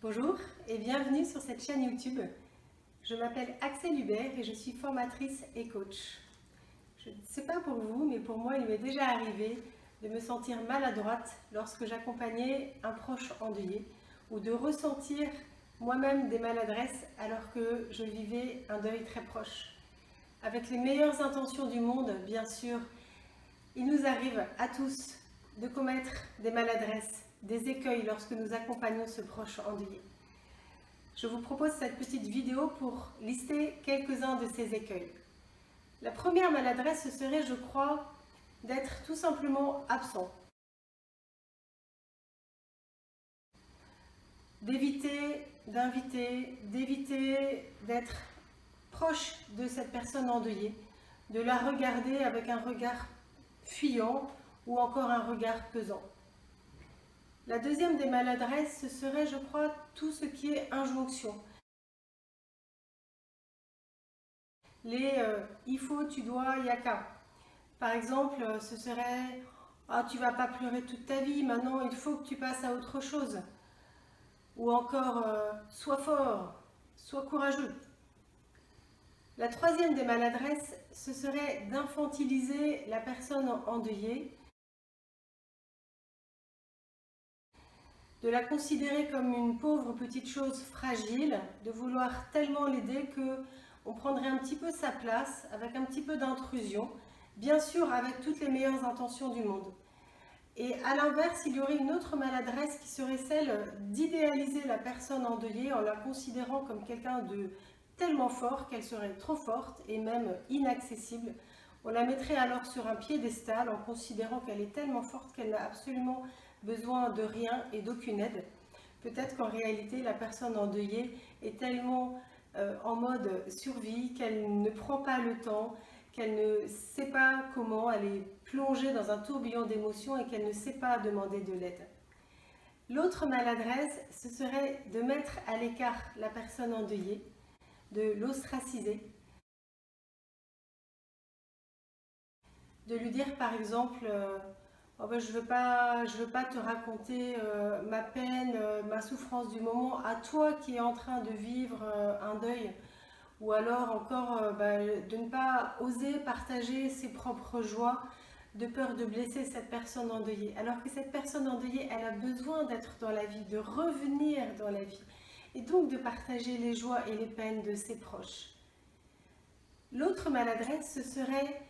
Bonjour et bienvenue sur cette chaîne YouTube. Je m'appelle Axel Hubert et je suis formatrice et coach. Je ne sais pas pour vous, mais pour moi, il m'est déjà arrivé de me sentir maladroite lorsque j'accompagnais un proche endeuillé ou de ressentir moi-même des maladresses alors que je vivais un deuil très proche. Avec les meilleures intentions du monde, bien sûr, il nous arrive à tous de commettre des maladresses, des écueils lorsque nous accompagnons ce proche endeuillé. Je vous propose cette petite vidéo pour lister quelques-uns de ces écueils. La première maladresse, ce serait, je crois, d'être tout simplement absent. D'éviter d'inviter, d'éviter d'être proche de cette personne endeuillée, de la regarder avec un regard fuyant ou encore un regard pesant. La deuxième des maladresses, ce serait, je crois, tout ce qui est injonction. Les il faut, tu dois, il y a qu'à. Par exemple, ce serait tu vas pas pleurer toute ta vie, maintenant il faut que tu passes à autre chose. Ou encore sois fort, sois courageux. La troisième des maladresses, ce serait d'infantiliser la personne endeuillée, de la considérer comme une pauvre petite chose fragile, de vouloir tellement l'aider qu'on prendrait un petit peu sa place avec un petit peu d'intrusion, bien sûr avec toutes les meilleures intentions du monde. Et à l'inverse, il y aurait une autre maladresse qui serait celle d'idéaliser la personne endeuillée en la considérant comme quelqu'un de tellement fort qu'elle serait trop forte et même inaccessible. On la mettrait alors sur un piédestal en considérant qu'elle est tellement forte qu'elle n'a absolument besoin de rien et d'aucune aide. Peut-être qu'en réalité, la personne endeuillée est tellement en mode survie qu'elle ne prend pas le temps, qu'elle ne sait pas comment, elle est plongée dans un tourbillon d'émotions et qu'elle ne sait pas demander de l'aide. L'autre maladresse, ce serait de mettre à l'écart la personne endeuillée, de l'ostraciser, de lui dire par exemple oh ben, je veux pas te raconter ma peine, ma souffrance du moment à toi qui es en train de vivre un deuil, ou alors encore de ne pas oser partager ses propres joies de peur de blesser cette personne endeuillée, alors que cette personne endeuillée, elle a besoin d'être dans la vie, de revenir dans la vie, et donc de partager les joies et les peines de ses proches. L'autre maladresse, ce serait,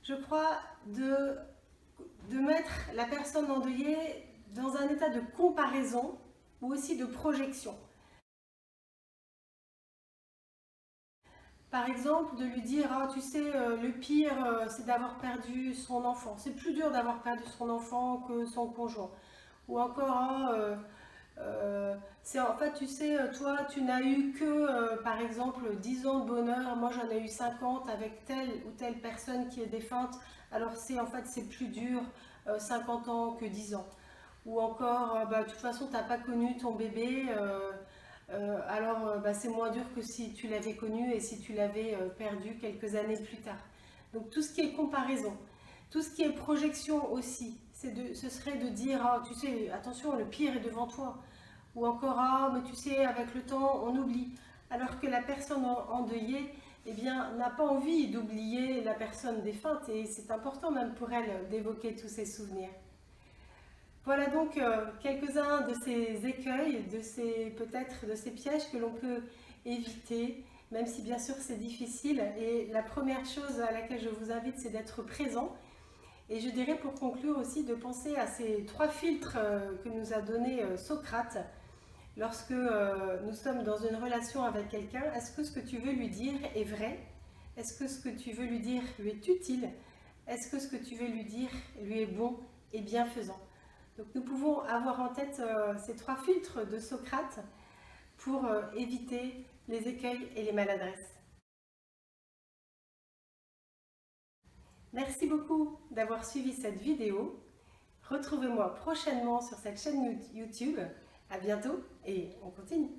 je crois, de mettre la personne endeuillée dans un état de comparaison ou aussi de projection. Par exemple, de lui dire tu sais, le pire, c'est d'avoir perdu son enfant. C'est plus dur d'avoir perdu son enfant que son conjoint. Ou encore, c'est en fait, tu sais, toi, tu n'as eu que, par exemple, 10 ans de bonheur. Moi, j'en ai eu 50 avec telle ou telle personne qui est défunte. Alors, en fait, c'est plus dur 50 ans que 10 ans. Ou encore, de toute façon, tu n'as pas connu ton bébé. Alors c'est moins dur que si tu l'avais connu et si tu l'avais perdu quelques années plus tard. Donc tout ce qui est comparaison, tout ce qui est projection aussi, ce serait de dire tu sais, attention, le pire est devant toi. Ou encore mais tu sais, avec le temps, on oublie. Alors que la personne endeuillée, eh bien, n'a pas envie d'oublier la personne défunte et c'est important même pour elle d'évoquer tous ses souvenirs. Voilà donc quelques-uns de ces écueils, peut-être de ces pièges que l'on peut éviter, même si bien sûr c'est difficile. Et la première chose à laquelle je vous invite, c'est d'être présent. Et je dirais pour conclure aussi de penser à ces 3 filtres que nous a donné Socrate. Lorsque nous sommes dans une relation avec quelqu'un, est-ce que ce que tu veux lui dire est vrai? Est-ce que ce que tu veux lui dire lui est utile? Est-ce que ce que tu veux lui dire lui est bon et bienfaisant? Donc nous pouvons avoir en tête ces 3 filtres de Socrate pour éviter les écueils et les maladresses. Merci beaucoup d'avoir suivi cette vidéo. Retrouvez-moi prochainement sur cette chaîne YouTube. À bientôt et on continue.